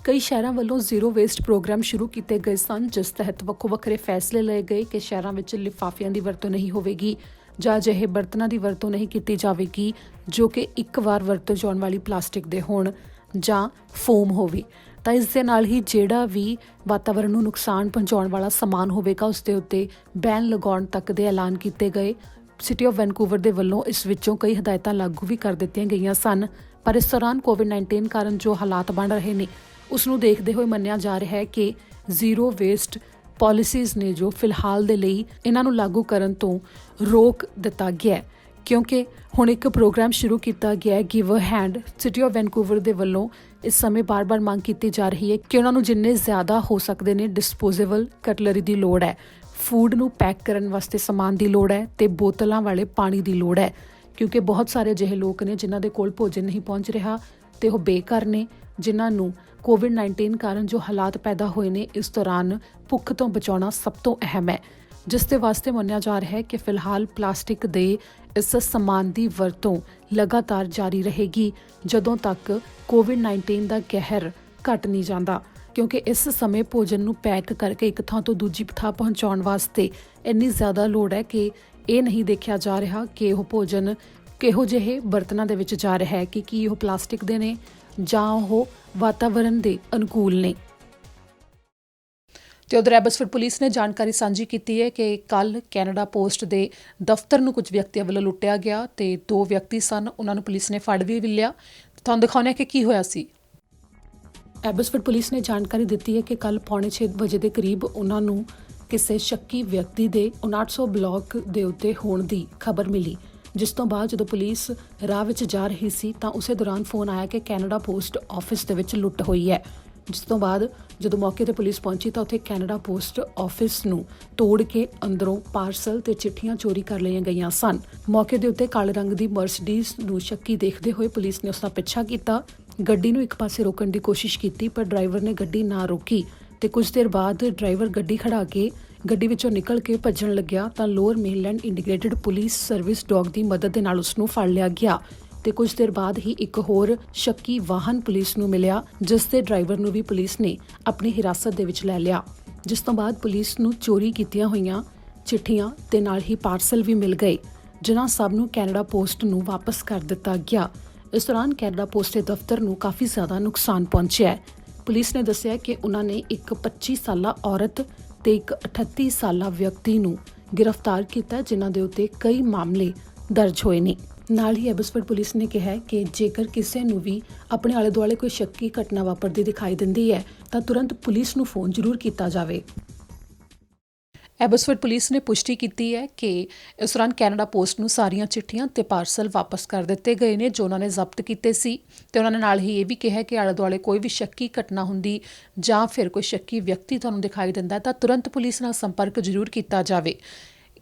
ਕਈ ਸ਼ਹਿਰਾਂ ਵੱਲੋਂ ਜ਼ੀਰੋ ਵੇਸਟ ਪ੍ਰੋਗਰਾਮ ਸ਼ੁਰੂ ਕੀਤੇ ਗਏ ਸਨ ਜਿਸ ਤਹਿਤ ਵੱਖੋ ਵੱਖਰੇ ਫੈਸਲੇ ਲਏ ਗਏ ਕਿ ਸ਼ਹਿਰਾਂ ਵਿੱਚ ਲਿਫਾਫਿਆਂ ਦੀ ਵਰਤੋਂ ਨਹੀਂ ਹੋਵੇਗੀ ਜਾਂ ਅਜਿਹੇ ਬਰਤਨਾਂ ਦੀ ਵਰਤੋਂ ਨਹੀਂ ਕੀਤੀ ਜਾਵੇਗੀ ਜੋ ਕਿ ਇੱਕ ਵਾਰ ਵਰਤੋਂ ਜਾਣ ਵਾਲੀ ਪਲਾਸਟਿਕ ਦੇ ਹੋਣ ਜਾਂ ਫੋਮ ਹੋਵੇ। ਤਾਂ ਇਸ ਦੇ ਨਾਲ ਹੀ ਜਿਹੜਾ ਵੀ ਵਾਤਾਵਰਣ ਨੂੰ ਨੁਕਸਾਨ ਪਹੁੰਚਾਉਣ ਵਾਲਾ ਸਮਾਨ ਹੋਵੇਗਾ ਉਸ ਦੇ ਉੱਤੇ ਬੈਨ ਲਗਾਉਣ ਤੱਕ ਦੇ ਐਲਾਨ ਕੀਤੇ ਗਏ। ਸਿਟੀ ਆਫ ਵੈਨਕੂਵਰ ਦੇ ਵੱਲੋਂ ਇਸ ਵਿੱਚੋਂ ਕਈ ਹਦਾਇਤਾਂ ਲਾਗੂ ਵੀ ਕਰ ਦਿੱਤੀਆਂ ਗਈਆਂ ਸਨ, ਪਰ ਇਸ ਦੌਰਾਨ ਕੋਵਿਡ-19 ਕਾਰਨ ਜੋ ਹਾਲਾਤ ਬਣ ਰਹੇ ਨੇ ਉਸ ਨੂੰ ਦੇਖਦੇ ਹੋਏ ਮੰਨਿਆ ਜਾ ਰਿਹਾ ਹੈ ਕਿ ਜ਼ੀਰੋ ਵੇਸਟ ਪਾਲਿਸੀਜ਼ ਨੇ ਜੋ ਫਿਲਹਾਲ ਦੇ ਲਈ ਇਹਨਾਂ ਨੂੰ ਲਾਗੂ ਕਰਨ ਤੋਂ ਰੋਕ ਦਿੱਤਾ ਗਿਆ ਕਿਉਂਕਿ ਹੁਣ ਇੱਕ ਪ੍ਰੋਗਰਾਮ ਸ਼ੁਰੂ ਕੀਤਾ ਗਿਆ ਹੈ give a hand. City of Vancouver ਦੇ ਵੱਲੋਂ ਇਸ ਸਮੇਂ ਬਾਰ-ਬਾਰ ਮੰਗ ਕੀਤੀ ਜਾ ਰਹੀ ਹੈ ਕਿ ਉਹਨਾਂ ਨੂੰ ਜਿੰਨੇ ਜ਼ਿਆਦਾ ਹੋ ਸਕਦੇ ਨੇ ਡਿਸਪੋਜ਼ੇਬਲ ਕਟਲਰੀ ਦੀ ਲੋੜ ਹੈ, ਫੂਡ ਨੂੰ ਪੈਕ ਕਰਨ ਵਾਸਤੇ ਸਮਾਨ ਦੀ ਲੋੜ ਹੈ ਤੇ ਬੋਤਲਾਂ ਵਾਲੇ ਪਾਣੀ ਦੀ ਲੋੜ ਹੈ, ਕਿਉਂਕਿ ਬਹੁਤ ਸਾਰੇ ਅਜਿਹੇ ਲੋਕ ਨੇ ਜਿਨ੍ਹਾਂ ਦੇ ਕੋਲ ਭੋਜਨ ਨਹੀਂ ਪਹੁੰਚ ਰਿਹਾ ਤੇ ਉਹ ਬੇਘਰ ਨੇ, ਜਿਨ੍ਹਾਂ ਨੂੰ ਕੋਵਿਡ-19 ਕਾਰਨ ਜੋ ਹਾਲਾਤ ਪੈਦਾ ਹੋਏ ਨੇ ਇਸ ਦੌਰਾਨ ਭੁੱਖ ਤੋਂ ਬਚਾਉਣਾ ਸਭ ਤੋਂ ਅਹਿਮ ਹੈ, ਜਿਸ ਦੇ ਵਾਸਤੇ ਮੰਨਿਆ ਜਾ ਰਿਹਾ ਹੈ ਕਿ ਫਿਲਹਾਲ ਪਲਾਸਟਿਕ ਦੇ ਇਸ ਸਮਾਨ ਦੀ ਵਰਤੋਂ ਲਗਾਤਾਰ ਜਾਰੀ ਰਹੇਗੀ ਜਦੋਂ ਤੱਕ ਕੋਵਿਡ-19 ਦਾ ਕਹਿਰ ਘਟ ਨਹੀਂ ਜਾਂਦਾ, ਕਿਉਂਕਿ ਇਸ ਸਮੇਂ ਭੋਜਨ ਨੂੰ ਪੈਕ ਕਰਕੇ ਇੱਕ ਥਾਂ ਤੋਂ ਦੂਜੀ ਥਾਂ ਪਹੁੰਚਾਉਣ ਵਾਸਤੇ ਇੰਨੀ ਜ਼ਿਆਦਾ ਲੋੜ ਹੈ ਕਿ ਇਹ ਨਹੀਂ ਦੇਖਿਆ ਜਾ ਰਿਹਾ ਕਿ ਉਹ ਭੋਜਨ ਕਿਹੋ ਜਿਹੇ ਬਰਤਨਾਂ ਦੇ ਵਿੱਚ ਜਾ ਰਿਹਾ ਹੈ, ਕਿ ਕੀ ਉਹ ਪਲਾਸਟਿਕ ਦੇ ਨੇ ਜਾਂ ਉਹ ਵਾਤਾਵਰਣ ਦੇ ਅਨੁਕੂਲ ਨੇ। ਤੇ ਉਧਰ ਐਬਸਫੋਰਡ ਪੁਲਿਸ ਨੇ ਜਾਣਕਾਰੀ ਸਾਂਝੀ ਕੀਤੀ ਹੈ ਕਿ ਕੱਲ ਕੈਨੇਡਾ ਪੋਸਟ ਦੇ ਦਫ਼ਤਰ ਨੂੰ ਕੁਝ ਵਿਅਕਤੀਆਂ ਵੱਲੋਂ ਲੁੱਟਿਆ ਗਿਆ ਤੇ 2 ਵਿਅਕਤੀ ਸਨ, ਉਹਨਾਂ ਨੂੰ ਪੁਲਿਸ ਨੇ ਫੜ ਵੀ ਲਿਆ। ਤੁਹਾਨੂੰ ਦਿਖਾਉਂਦੇ ਹਾਂ ਕਿ ਕੀ ਹੋਇਆ ਸੀ। ਐਬਸਫੋਰਡ ਪੁਲਿਸ ਨੇ ਜਾਣਕਾਰੀ ਦਿੱਤੀ ਹੈ ਕਿ ਕੱਲ 5:30 ਵਜੇ ਦੇ ਕਰੀਬ ਉਹਨਾਂ ਨੂੰ ਕਿਸੇ ਸ਼ੱਕੀ ਵਿਅਕਤੀ ਦੇ 5900 ਬਲਾਕ ਦੇ ਉੱਤੇ ਹੋਣ ਦੀ ਖਬਰ ਮਿਲੀ, ਜਿਸ ਤੋਂ ਬਾਅਦ ਜਦੋਂ ਪੁਲਿਸ ਰਾਹ ਵਿੱਚ ਜਾ ਰਹੀ ਸੀ ਤਾਂ ਉਸੇ ਦੌਰਾਨ ਫੋਨ ਆਇਆ ਕਿ ਕੈਨੇਡਾ ਪੋਸਟ ਆਫਿਸ ਦੇ ਵਿੱਚ ਲੁੱਟ ਹੋਈ ਹੈ, ਜਿਸ ਤੋਂ ਬਾਅਦ ਜਦੋਂ ਮੌਕੇ ਤੇ ਪੁਲਿਸ ਪਹੁੰਚੀ ਤਾਂ ਉੱਥੇ ਕੈਨੇਡਾ ਪੋਸਟ ਆਫਿਸ ਨੂੰ ਤੋੜ ਕੇ ਅੰਦਰੋਂ ਪਾਰਸਲ ਤੇ ਚਿੱਠੀਆਂ ਚੋਰੀ ਕਰ ਲਈਆਂ ਗਈਆਂ ਸਨ। ਮੌਕੇ ਦੇ ਉੱਤੇ ਕਾਲੇ ਰੰਗ ਦੀ ਮਰਸੀਡੀਜ਼ ਨੂੰ ਸ਼ੱਕੀ ਦੇਖਦੇ ਹੋਏ ਪੁਲਿਸ ਨੇ ਉਸ ਦਾ ਪਿੱਛਾ ਕੀਤਾ, ਗੱਡੀ ਨੂੰ ਇੱਕ ਪਾਸੇ ਰੋਕਣ ਦੀ ਕੋਸ਼ਿਸ਼ ਕੀਤੀ ਪਰ ਡਰਾਈਵਰ ਨੇ ਗੱਡੀ ਨਾ ਰੋਕੀ ਤੇ ਕੁਝ ਦੇਰ ਬਾਅਦ ਡਰਾਈਵਰ ਗੱਡੀ ਖੜਾ ਕੇ ਗੱਡੀ ਵਿੱਚੋਂ ਨਿਕਲ ਕੇ ਭੱਜਣ ਲੱਗਿਆ ਤਾਂ lower mainland integrated police service dog ਦੀ ਮਦਦ ਦੇ ਨਾਲ ਉਸ ਨੂੰ ਫੜ ਲਿਆ ਗਿਆ ਤੇ ਕੁਝ ਦੇਰ ਬਾਅਦ ਹੀ ਇੱਕ ਹੋਰ ਸ਼ੱਕੀ ਵਾਹਨ ਪੁਲਿਸ ਨੂੰ ਮਿਲਿਆ, ਜਿਸ ਦੇ ਡਰਾਈਵਰ ਨੂੰ ਵੀ ਪੁਲਿਸ ਨੇ ਆਪਣੀ ਹਿਰਾਸਤ ਦੇ ਵਿੱਚ ਲੈ ਲਿਆ, ਜਿਸ ਤੋਂ ਬਾਅਦ ਪੁਲਿਸ ਨੂੰ ਚੋਰੀ ਕੀਤੀਆਂ ਹੋਈਆਂ ਚਿੱਠੀਆਂ ਤੇ ਨਾਲ ਹੀ ਪਾਰਸਲ ਵੀ ਮਿਲ ਗਏ, ਜਿਨ੍ਹਾਂ ਸਭ ਨੂੰ ਕੈਨੇਡਾ ਪੋਸਟ ਨੂੰ ਵਾਪਸ ਕਰ ਦਿੱਤਾ ਗਿਆ। ਇਸ ਦੌਰਾਨ ਕੈਨੇਡਾ ਪੋਸਟ ਦੇ ਦਫ਼ਤਰ ਨੂੰ ਕਾਫੀ ਜ਼ਿਆਦਾ ਨੁਕਸਾਨ ਪਹੁੰਚਿਆ ਹੈ। ਪੁਲਿਸ ਨੇ ਦੱਸਿਆ ਕਿ ਉਹਨਾਂ ਨੇ ਇੱਕ 25 ਸਾਲਾ ਔਰਤ ਤੇ ਇੱਕ 38 ਸਾਲਾ ਵਿਅਕਤੀ ਨੂੰ ਗ੍ਰਿਫਤਾਰ ਕੀਤਾ, ਜਿਨ੍ਹਾਂ ਦੇ ਉੱਤੇ ਕਈ ਮਾਮਲੇ ਦਰਜ ਹੋਏ ਨੇ। ਨਾਲ ਹੀ ਐਬਸਫੋਰਡ ਪੁਲਿਸ ਨੇ ਕਿਹਾ ਕਿ ਜੇਕਰ ਕਿਸੇ ਨੂੰ ਵੀ ਆਪਣੇ ਆਲੇ ਦੁਆਲੇ ਕੋਈ ਸ਼ੱਕੀ ਘਟਨਾ ਵਾਪਰਦੀ ਦਿਖਾਈ ਦਿੰਦੀ ਹੈ ਤਾਂ ਤੁਰੰਤ ਪੁਲਿਸ ਨੂੰ ਫੋਨ ਜ਼ਰੂਰ ਕੀਤਾ ਜਾਵੇ। ਐਬਸਫੋਰਡ ਪੁਲਿਸ ਨੇ ਪੁਸ਼ਟੀ ਕੀਤੀ ਹੈ ਕਿ ਇਸ ਦੌਰਾਨ ਕੈਨੇਡਾ ਪੋਸਟ ਨੂੰ ਸਾਰੀਆਂ ਚਿੱਠੀਆਂ ਤੇ ਪਾਰਸਲ ਵਾਪਸ ਕਰ ਦਿੱਤੇ ਗਏ ਨੇ ਜੋ ਉਹਨਾਂ ਨੇ ਜ਼ਬਤ ਕੀਤੇ ਸੀ, ਤੇ ਉਹਨਾਂ ਨੇ ਨਾਲ ਹੀ ਇਹ ਵੀ ਕਿਹਾ ਕਿ ਆਲੇ ਦੁਆਲੇ ਕੋਈ ਵੀ ਸ਼ੱਕੀ ਘਟਨਾ ਹੁੰਦੀ ਜਾਂ ਫਿਰ ਕੋਈ ਸ਼ੱਕੀ ਵਿਅਕਤੀ ਤੁਹਾਨੂੰ ਦਿਖਾਈ ਦਿੰਦਾ ਤਾਂ ਤੁਰੰਤ ਪੁਲਿਸ ਨਾਲ ਸੰਪਰਕ ਜ਼ਰੂਰ ਕੀਤਾ ਜਾਵੇ।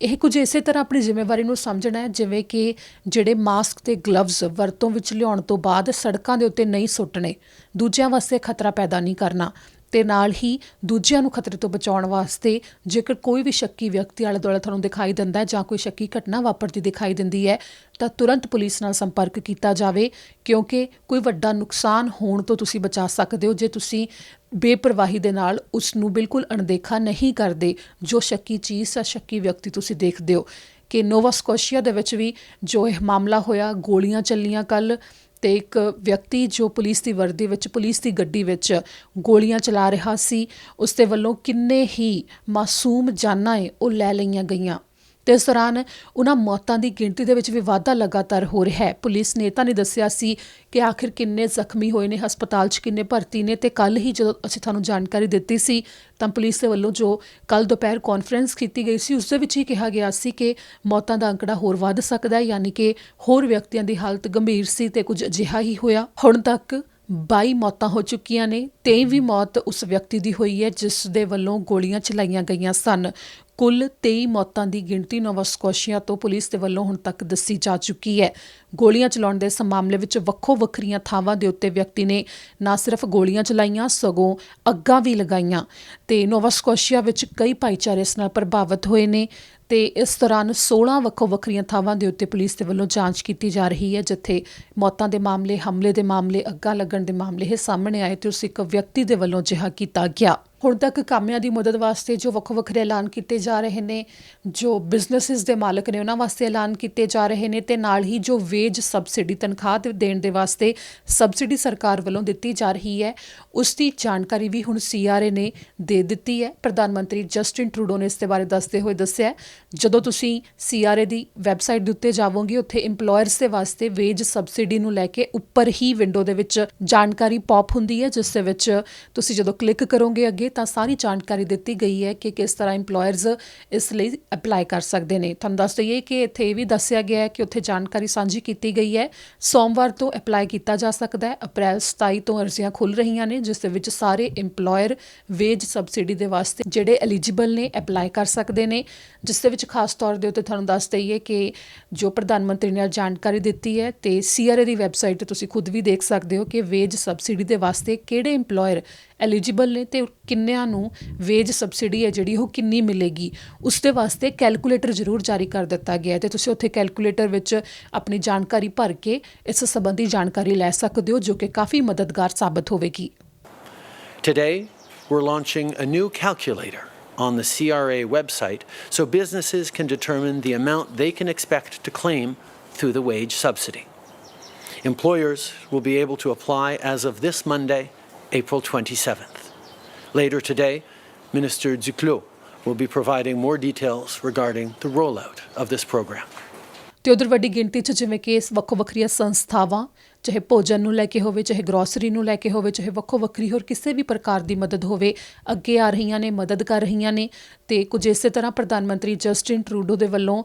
ਇਹ ਕੁਝ ਇਸੇ ਤਰ੍ਹਾਂ ਆਪਣੀ ਜ਼ਿੰਮੇਵਾਰੀ ਨੂੰ ਸਮਝਣਾ ਹੈ ਜਿਵੇਂ ਕਿ ਜਿਹੜੇ ਮਾਸਕ ਤੇ ਗਲਵਜ਼ ਵਰਤੋਂ ਵਿੱਚ ਲਿਆਉਣ ਤੋਂ ਬਾਅਦ ਸੜਕਾਂ ਦੇ ਉੱਤੇ ਨਹੀਂ ਸੁੱਟਣੇ, ਦੂਜਿਆਂ ਵਾਸਤੇ ਖਤਰਾ ਪੈਦਾ ਨਹੀਂ ਕਰਨਾ ਤੇ ਨਾਲ ਹੀ ਦੂਜਿਆਂ ਨੂੰ ਖਤਰੇ ਤੋਂ ਬਚਾਉਣ ਵਾਸਤੇ ਜੇਕਰ ਕੋਈ ਵੀ ਸ਼ੱਕੀ ਵਿਅਕਤੀ ਆਲੇ ਦੁਆਲੇ ਤੁਹਾਨੂੰ ਦਿਖਾਈ ਦਿੰਦਾ ਹੈ ਜਾਂ ਕੋਈ ਸ਼ੱਕੀ ਘਟਨਾ ਵਾਪਰਦੀ ਦਿਖਾਈ ਦਿੰਦੀ ਹੈ ਤਾਂ ਤੁਰੰਤ ਪੁਲਿਸ ਨਾਲ ਸੰਪਰਕ ਕੀਤਾ ਜਾਵੇ, ਕਿਉਂਕਿ ਕੋਈ ਵੱਡਾ ਨੁਕਸਾਨ ਹੋਣ ਤੋਂ ਤੁਸੀਂ ਬਚਾ ਸਕਦੇ ਹੋ ਜੇ ਤੁਸੀਂ ਬੇਪਰਵਾਹੀ ਦੇ ਨਾਲ ਉਸ ਨੂੰ ਬਿਲਕੁਲ ਅਣਦੇਖਾ ਨਹੀਂ ਕਰਦੇ ਜੋ ਸ਼ੱਕੀ ਚੀਜ਼ ਜਾਂ ਸ਼ੱਕੀ ਵਿਅਕਤੀ ਤੁਸੀਂ ਦੇਖਦੇ ਹੋ। ਕਿ ਨੋਵਾ ਸਕੋਸ਼ੀਆ ਦੇ ਵਿੱਚ ਵੀ ਜੋ ਇਹ ਮਾਮਲਾ ਹੋਇਆ, ਗੋਲੀਆਂ ਚੱਲੀਆਂ ਕੱਲ੍ਹ ਤੇ ਇੱਕ ਵਿਅਕਤੀ ਜੋ ਪੁਲਿਸ ਦੀ ਵਰਦੀ ਵਿੱਚ ਪੁਲਿਸ ਦੀ ਗੱਡੀ ਵਿੱਚ ਗੋਲੀਆਂ ਚਲਾ ਰਿਹਾ ਸੀ, ਉਸ ਦੇ ਵੱਲੋਂ ਕਿੰਨੇ ਹੀ ਮਾਸੂਮ ਜਾਨਾਂ ਉਹ ਲੈ ਲਈਆਂ ਗਈਆਂ ਤੇ ਇਸ ਦੌਰਾਨ ਉਹਨਾਂ ਮੌਤਾਂ ਦੀ ਗਿਣਤੀ ਦੇ ਵਿੱਚ ਵੀ ਵਾਧਾ ਲਗਾਤਾਰ ਹੋ ਰਿਹਾ ਹੈ। ਪੁਲਿਸ ਨੇ ਤਾਂ ਨਹੀਂ ਦੱਸਿਆ ਸੀ ਕਿ ਆਖਿਰ ਕਿੰਨੇ ਜ਼ਖਮੀ ਹੋਏ ਨੇ, ਹਸਪਤਾਲ 'ਚ ਕਿੰਨੇ ਭਰਤੀ ਨੇ, ਤੇ ਕੱਲ੍ਹ ਹੀ ਜਦੋਂ ਅਸੀਂ ਤੁਹਾਨੂੰ ਜਾਣਕਾਰੀ ਦਿੱਤੀ ਸੀ ਤਾਂ ਪੁਲਿਸ ਦੇ ਵੱਲੋਂ ਜੋ ਕੱਲ੍ਹ ਦੁਪਹਿਰ ਕਾਨਫਰੰਸ ਕੀਤੀ ਗਈ ਸੀ ਉਸ ਦੇ ਵਿੱਚ ਹੀ ਕਿਹਾ ਗਿਆ ਸੀ ਕਿ ਮੌਤਾਂ ਦਾ ਅੰਕੜਾ ਹੋਰ ਵੱਧ ਸਕਦਾ ਹੈ, ਯਾਨੀ ਕਿ ਹੋਰ ਵਿਅਕਤੀਆਂ ਦੀ ਹਾਲਤ ਗੰਭੀਰ ਸੀ ਤੇ ਕੁਝ ਅਜਿਹਾ ਹੀ ਹੋਇਆ। ਹੁਣ ਤੱਕ 22 ਮੌਤਾਂ ਹੋ ਚੁੱਕੀਆਂ ਨੇ, 23ਵੀਂ ਮੌਤ ਉਸ ਵਿਅਕਤੀ ਦੀ ਹੋਈ ਹੈ ਜਿਸ ਦੇ ਵੱਲੋਂ ਗੋਲੀਆਂ ਚਲਾਈਆਂ ਗਈਆਂ ਸਨ। ਕੁੱਲ 23 ਮੌਤਾਂ ਦੀ ਗਿਣਤੀ ਨੋਵਾ ਸਕੋਸ਼ੀਆ ਤੋਂ ਪੁਲਿਸ ਦੇ ਵੱਲੋਂ ਹੁਣ ਤੱਕ ਦੱਸੀ ਜਾ ਚੁੱਕੀ ਹੈ। ਗੋਲੀਆਂ ਚਲਾਉਣ ਦੇ ਇਸ ਮਾਮਲੇ ਵਿੱਚ ਵੱਖੋ ਵੱਖਰੀਆਂ ਥਾਵਾਂ ਦੇ ਉੱਤੇ ਵਿਅਕਤੀ ਨੇ ਨਾ ਸਿਰਫ ਗੋਲੀਆਂ ਚਲਾਈਆਂ ਸਗੋਂ ਅੱਗਾਂ ਵੀ ਲਗਾਈਆਂ ਤੇ ਨੋਵਾ ਸਕੋਸ਼ੀਆ ਵਿੱਚ ਕਈ ਭਾਈਚਾਰੇ ਇਸ ਨਾਲ ਪ੍ਰਭਾਵਿਤ ਹੋਏ ਨੇ ਤੇ ਇਸ ਦੌਰਾਨ 16 ਵੱਖੋ ਵੱਖਰੀਆਂ ਥਾਵਾਂ ਦੇ ਉੱਤੇ ਪੁਲਿਸ ਦੇ ਵੱਲੋਂ ਜਾਂਚ ਕੀਤੀ ਜਾ ਰਹੀ ਹੈ, ਜਿੱਥੇ ਮੌਤਾਂ ਦੇ ਮਾਮਲੇ, ਹਮਲੇ ਦੇ ਮਾਮਲੇ, ਅੱਗਾਂ ਲੱਗਣ ਦੇ ਮਾਮਲੇ ਇਹ ਸਾਹਮਣੇ ਆਏ ਤੇ ਉਸ ਇੱਕ ਵਿਅਕਤੀ ਦੇ ਵੱਲੋਂ ਅਜਿਹਾ ਕੀਤਾ ਗਿਆ। ਹੁਣ ਤੱਕ ਕਾਮਿਆਂ ਦੀ ਮਦਦ ਵਾਸਤੇ ਜੋ ਵੱਖੋ ਵੱਖਰੇ ਐਲਾਨ ਕੀਤੇ ਜਾ ਰਹੇ ਨੇ, ਜੋ ਬਿਜ਼ਨੈਸਿਸ ਦੇ ਮਾਲਕ ਨੇ ਉਹਨਾਂ ਵਾਸਤੇ ਐਲਾਨ ਕੀਤੇ ਜਾ ਰਹੇ ਨੇ ਤੇ ਨਾਲ ਹੀ ਜੋ ਵੇਜ ਸਬਸਿਡੀ ਤਨਖਾਹ ਦੇਣ ਦੇ ਵਾਸਤੇ ਸਬਸਿਡੀ ਸਰਕਾਰ ਵੱਲੋਂ ਦਿੱਤੀ ਜਾ ਰਹੀ ਹੈ, ਉਸ ਦੀ ਜਾਣਕਾਰੀ ਵੀ ਹੁਣ CRA ਨੇ ਦੇ ਦਿੱਤੀ ਹੈ। ਪ੍ਰਧਾਨ ਮੰਤਰੀ ਜਸਟਿਨ ਟਰੂਡੋ ਨੇ ਇਸ ਦੇ ਬਾਰੇ ਦੱਸਦੇ ਹੋਏ ਦੱਸਿਆ, ਜਦੋਂ ਤੁਸੀਂ CRA ਦੀ ਵੈਬਸਾਈਟ ਦੇ ਉੱਤੇ ਜਾਵੋਗੇ ਉੱਥੇ ਇੰਪਲੋਇਰਸ ਦੇ ਵਾਸਤੇ ਵੇਜ ਸਬਸਿਡੀ ਨੂੰ ਲੈ ਕੇ ਉੱਪਰ ਹੀ ਵਿੰਡੋ ਦੇ ਵਿੱਚ ਜਾਣਕਾਰੀ ਪੌਪ ਹੁੰਦੀ ਹੈ, ਜਿਸ ਦੇ ਵਿੱਚ ਤੁਸੀਂ ਜਦੋਂ ਕਲਿੱਕ ਕਰੋਗੇ ਅੱਗੇ ਤਾਂ ਸਾਰੀ ਜਾਣਕਾਰੀ ਦਿੱਤੀ ਗਈ ਹੈ ਕਿ ਕਿਸ ਤਰ੍ਹਾਂ ਇੰਪਲੋਇਰਸ ਇਸ ਲਈ ਅਪਲਾਈ ਕਰ ਸਕਦੇ ਨੇ। ਤੁਹਾਨੂੰ ਦੱਸ ਦਈਏ ਕਿ ਇੱਥੇ ਇਹ ਵੀ ਦੱਸਿਆ ਗਿਆ ਹੈ ਕਿ ਉੱਥੇ ਜਾਣਕਾਰੀ ਸਾਂਝੀ ਕੀਤੀ ਗਈ ਹੈ। ਸੋਮਵਾਰ ਤੋਂ ਅਪਲਾਈ ਕੀਤਾ ਜਾ ਸਕਦਾ ਹੈ। ਅਪ੍ਰੈਲ 27 ਤੋਂ ਅਰਜ਼ੀਆਂ ਖੁੱਲ੍ਹ ਰਹੀਆਂ ਨੇ, ਜਿਸ ਦੇ ਵਿੱਚ ਸਾਰੇ ਇੰਪਲੋਇਰ ਵੇਜ ਸਬਸਿਡੀ ਦੇ ਵਾਸਤੇ ਜਿਹੜੇ ਐਲੀਜੀਬਲ ਨੇ ਅਪਲਾਈ ਕਰ ਸਕਦੇ ਨੇ। ਜਿਸ ਦੇ ਵਿੱਚ ਖਾਸ ਤੌਰ ਦੇ ਉੱਤੇ ਤੁਹਾਨੂੰ ਦੱਸ ਦਈਏ ਕਿ ਜੋ ਪ੍ਰਧਾਨ ਮੰਤਰੀ ਨੇ ਜਾਣਕਾਰੀ ਦਿੱਤੀ ਹੈ ਤੇ CRA ਦੀ ਵੈਬਸਾਈਟ ਤੇ ਤੁਸੀਂ ਖੁਦ ਵੀ ਦੇਖ ਸਕਦੇ ਹੋ ਕਿ ਵੇਜ ਸਬਸਿਡੀ ਦੇ ਵਾਸਤੇ ਕਿਹੜੇ ਇੰਪਲੋਇਰ ਐਲੀਜੀਬਲ ਨੇ ਤੇ ਕਿੰਨਿਆਂ ਨੂੰ ਵੇਜ ਸਬਸਿਡੀ ਹੈ ਜਿਹੜੀ ਉਹ ਕਿੰਨੀ ਮਿਲੇਗੀ। ਉਸ ਦੇ ਵਾਸਤੇ ਕੈਲਕੂਲੇਟਰ ਜ਼ਰੂਰ ਜਾਰੀ ਕਰ ਦਿੱਤਾ ਗਿਆ ਤੇ ਤੁਸੀਂ ਉੱਥੇ ਕੈਲਕੂਲੇਟਰ ਵਿੱਚ ਆਪਣੀ ਜਾਣਕਾਰੀ ਭਰ ਕੇ ਇਸ ਸੰਬੰਧੀ ਜਾਣਕਾਰੀ ਲੈ ਸਕਦੇ ਹੋ, ਜੋ ਕਿ ਕਾਫੀ ਮਦਦਗਾਰ ਸਾਬਤ ਹੋਵੇਗੀ। Today, we're launching a new calculator on the CRA website so businesses can determine the amount they can expect to claim through the wage subsidy. Employers will be able to apply as of this Monday, April 27th. Later today, Minister Duclos will be providing more details regarding the rollout of this program. ਤੇ ਉਧਰ ਵੱਡੀ ਗਿਣਤੀ 'ਚ ਜਿਵੇਂ ਕਿ ਵੱਖੋ ਵੱਖਰੀਆਂ ਸੰਸਥਾਵਾਂ, ਚਾਹੇ ਭੋਜਨ ਨੂੰ ਲੈ ਕੇ ਹੋਵੇ, ਚਾਹੇ ਗਰੋਸਰੀ ਨੂੰ ਲੈ ਕੇ ਹੋਵੇ, ਚਾਹੇ ਵੱਖੋ ਵੱਖਰੀ ਹੋਰ ਕਿਸੇ ਵੀ ਪ੍ਰਕਾਰ ਦੀ ਮਦਦ ਹੋਵੇ, ਅੱਗੇ ਆ ਰਹੀਆਂ ਨੇ, ਮਦਦ ਕਰ ਰਹੀਆਂ ਨੇ। ਤੇ ਕੁਝ ਇਸੇ ਤਰ੍ਹਾਂ ਪ੍ਰਧਾਨ ਮੰਤਰੀ ਜਸਟਿਨ ਟਰੂਡੋ ਦੇ ਵੱਲੋਂ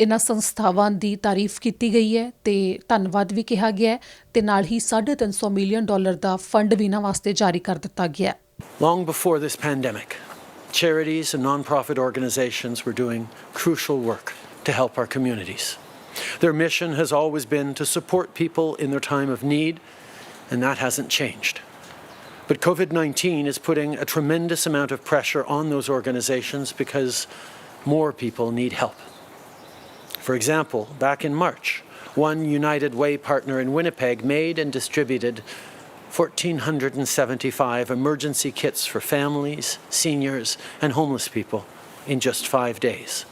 ਇਹਨਾਂ ਸੰਸਥਾਵਾਂ ਦੀ ਤਾਰੀਫ ਕੀਤੀ ਗਈ ਹੈ ਤੇ ਧੰਨਵਾਦ ਵੀ ਕਿਹਾ ਗਿਆ ਤੇ ਨਾਲ ਹੀ $350 ਮਿਲੀਅਨ ਦਾ ਫੰਡ ਵੀ ਇਹਨਾਂ ਵਾਸਤੇ ਜਾਰੀ ਕਰ ਦਿੱਤਾ ਗਿਆ। Long before this pandemic, charities and non-profit organizations were doing crucial work to help our communities. Their mission has always been to support people in their time of need, and that hasn't changed. But COVID-19 is putting a tremendous amount of pressure on those organizations because more people need help. For example, back in March, one United Way partner in Winnipeg made and distributed 1,475 emergency kits for families, seniors, and homeless people in just 5 days.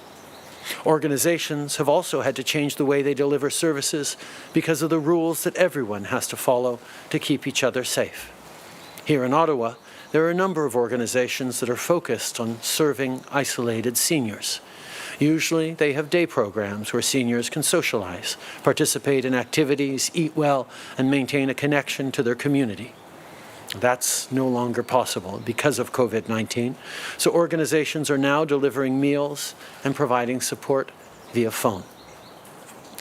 Organizations have also had to change the way they deliver services because of the rules that everyone has to follow to keep each other safe. Here in Ottawa, there are a number of organizations that are focused on serving isolated seniors. Usually they have day programs where seniors can socialize, participate in activities, eat well, and maintain a connection to their community. That's no longer possible because of COVID-19, so organizations are now delivering meals and providing support via phone.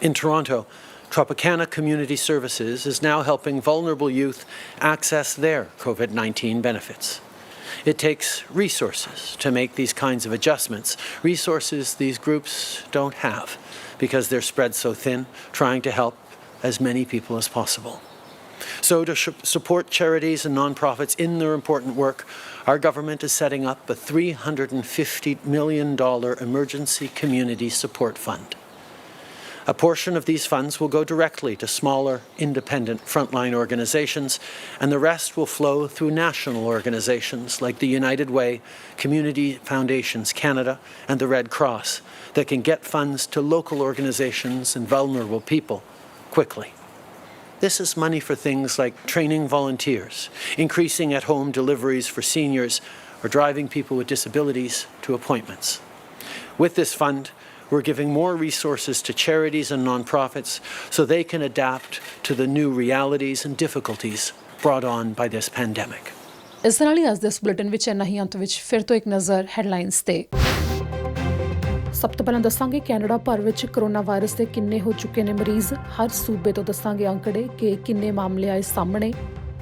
In Toronto, Tropicana Community Services is now helping vulnerable youth access their COVID-19 benefits. It takes resources to make these kinds of adjustments, resources these groups don't have because they're spread so thin, trying to help as many people as possible. So to support charities and nonprofits in their important work, our government is setting up a $350 million emergency community support fund. A portion of these funds will go directly to smaller, independent frontline organizations, and the rest will flow through national organizations like the United Way, Community Foundations Canada, and the Red Cross that can get funds to local organizations and vulnerable people quickly. This is money for things like training volunteers, increasing at-home deliveries for seniors, or driving people with disabilities to appointments. With this fund, we're giving more resources to charities and nonprofits so they can adapt to the new realities and difficulties brought on by this pandemic. ਇਸ ਨਾਲ ਹੀ ਅੱਜ ਦੇ ਇਸ ਬੁਲੇਟਿਨ ਵਿੱਚ ਇੰਨਾ ਹੀ। ਅੰਤ ਵਿੱਚ ਫਿਰ ਤੋਂ ਇੱਕ ਨਜ਼ਰ ਹੈਡਲਾਈਨਸ ਤੇ। ਸਭ ਤੋਂ ਪਹਿਲਾਂ ਦੱਸਾਂਗੇ ਕੈਨੇਡਾ ਭਰ ਵਿੱਚ ਕਰੋਨਾ ਵਾਇਰਸ ਦੇ ਕਿੰਨੇ ਹੋ ਚੁੱਕੇ ਨੇ ਮਰੀਜ਼। ਹਰ ਸੂਬੇ ਤੋਂ ਦੱਸਾਂਗੇ ਅੰਕੜੇ ਕਿ ਕਿੰਨੇ ਮਾਮਲੇ ਆਏ ਸਾਹਮਣੇ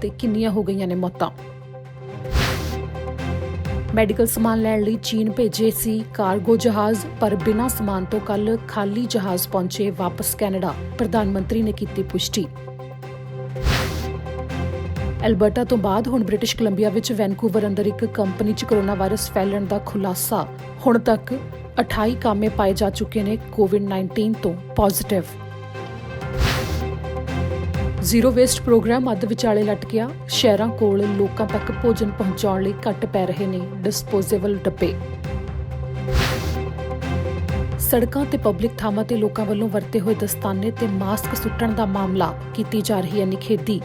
ਤੇ ਕਿੰਨੀਆਂ ਹੋ ਗਈਆਂ ਨੇ ਮੌਤਾਂ। ਮੈਡੀਕਲ ਸਮਾਨ ਲੈਣ ਲਈ ਚੀਨ ਭੇਜੇ ਸੀ ਕਾਰਗੋ ਜਹਾਜ਼, ਪਰ ਬਿਨਾਂ ਸਮਾਨ ਤੋਂ ਕੱਲ ਖਾਲੀ ਜਹਾਜ਼ ਪਹੁੰਚੇ ਵਾਪਸ ਕੈਨੇਡਾ। ਪ੍ਰਧਾਨ ਮੰਤਰੀ ਨੇ ਕੀਤੀ ਪੁਸ਼ਟੀ। ਐਲਬਰਟਾ ਤੋਂ ਬਾਅਦ ਹੁਣ ਬ੍ਰਿਟਿਸ਼ ਕੋਲੰਬੀਆ ਵਿੱਚ ਵੈਨਕੂਵਰ ਅੰਦਰ ਇੱਕ ਕੰਪਨੀ 'ਚ ਕਰੋਨਾ ਵਾਇਰਸ ਫੈਲਣ ਦਾ ਖੁਲਾਸਾ। ਹੁਣ ਤੱਕ 28 ਕਾਮੇ ਪਾਏ ਜਾ ਚੁੱਕੇ ਨੇ ਕੋਵਿਡ-19 ਤੋਂ ਪੋਜ਼ਿਟਿਵ। ਜ਼ੀਰੋ ਵੇਸਟ ਪ੍ਰੋਗਰਾਮ ਅੱਧ ਵਿਚਾਲੇ ਲਟਕਿਆ। ਸ਼ਹਿਰਾਂ ਕੋਲ ਲੋਕਾਂ ਤੱਕ ਭੋਜਨ ਪਹੁੰਚਾਉਣ ਲਈ ਘੱਟ ਪੈ ਰਹੇ ਨੇ ਡਿਸਪੋਜ਼ੇਬਲ ਡੱਬੇ। ਸੜਕਾਂ ਤੇ ਪਬਲਿਕ ਥਾਵਾਂ ਤੇ ਲੋਕਾਂ ਵੱਲੋਂ ਵਰਤੇ ਹੋਏ ਦਸਤਾਨੇ ਤੇ ਮਾਸਕ ਸੁੱਟਣ ਦਾ ਮਾਮਲਾ, ਕੀਤੀ ਜਾ ਰਹੀ ਹੈ ਨਿਖੇਧੀ।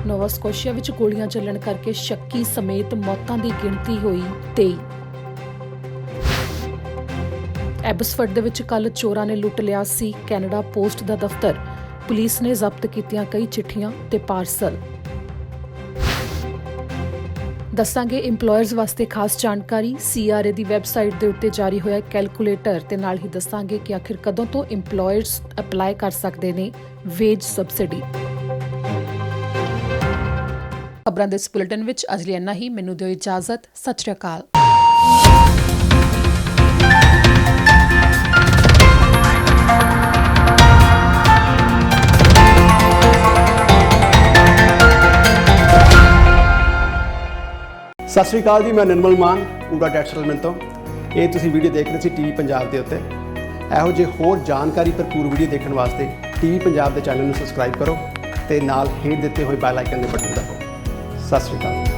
ਨੋਵਾ ਸਕੋਸ਼ੀਆ ਵਿੱਚ ਗੋਲੀਆਂ ਚੱਲਣ ਕਰਕੇ ਸ਼ੱਕੀ ਸਮੇਤ ਮੌਤਾਂ ਦੀ ਗਿਣਤੀ ਹੋਈ 23। ਐਬਸਫਰਡ ਦੇ ਵਿੱਚ ਕੱਲ ਚੋਰਾਂ ਨੇ ਲੁੱਟ ਲਿਆ ਸੀ ਕੈਨੇਡਾ ਪੋਸਟ ਦਾ ਦਫ਼ਤਰ। ਪੁਲਿਸ ਨੇ ਜ਼ਬਤ ਕੀਤੀਆਂ ਕਈ ਚਿੱਠੀਆਂ ਤੇ ਪਾਰਸਲ। ਦੱਸਾਂਗੇ ਇੰਪਲੋਇਰਸ ਵਾਸਤੇ ਖਾਸ ਜਾਣਕਾਰੀ, CRA ਦੀ ਵੈਬਸਾਈਟ ਦੇ ਉੱਤੇ ਜਾਰੀ ਹੋਇਆ ਕੈਲਕੂਲੇਟਰ ਤੇ ਨਾਲ ਹੀ ਦੱਸਾਂਗੇ ਕਿ ਆਖਿਰ ਕਦੋਂ ਤੋਂ ਇੰਪਲੋਇਰਸ ਅਪਲਾਈ ਕਰ ਸਕਦੇ ਨੇ ਵੇਜ ਸਬਸਿਡੀ। ਖਬਰਾਂ ਦੇ ਇਸ ਬੁਲੇਟਿਨ ਵਿੱਚ ਅੱਜ ਲਈ ਇੰਨਾ ਹੀ। ਮੈਨੂੰ ਦਿਓ ਇਜਾਜ਼ਤ। ਸਤਿ ਸ਼੍ਰੀ ਅਕਾਲ। ਸਤਿ ਸ਼੍ਰੀ ਅਕਾਲ ਜੀ, ਮੈਂ ਨਿਰਮਲ ਮਾਨ ਪੂਰਾ ਟੈਕਸ ਸੈਟਲਮੈਂਟ ਤੋਂ। ਇਹ ਤੁਸੀਂ ਵੀਡੀਓ ਦੇਖ ਰਹੇ ਸੀ TV ਪੰਜਾਬ ਦੇ ਉੱਤੇ। ਇਹੋ ਜਿਹੇ ਹੋਰ ਜਾਣਕਾਰੀ ਭਰਪੂਰ ਵੀਡੀਓ ਦੇਖਣ ਵਾਸਤੇ TV ਪੰਜਾਬ ਦੇ ਚੈਨਲ ਨੂੰ ਸਬਸਕ੍ਰਾਈਬ ਕਰੋ ਤੇ ਨਾਲ ਹੇਠ ਦਿੱਤੇ ਹੋਏ ਬੈਲ ਆਈਕਨ ਦੇ ਬਟਨ ਦਬਾਓ। ਸਤਿ ਸ਼੍ਰੀ ਅਕਾਲ।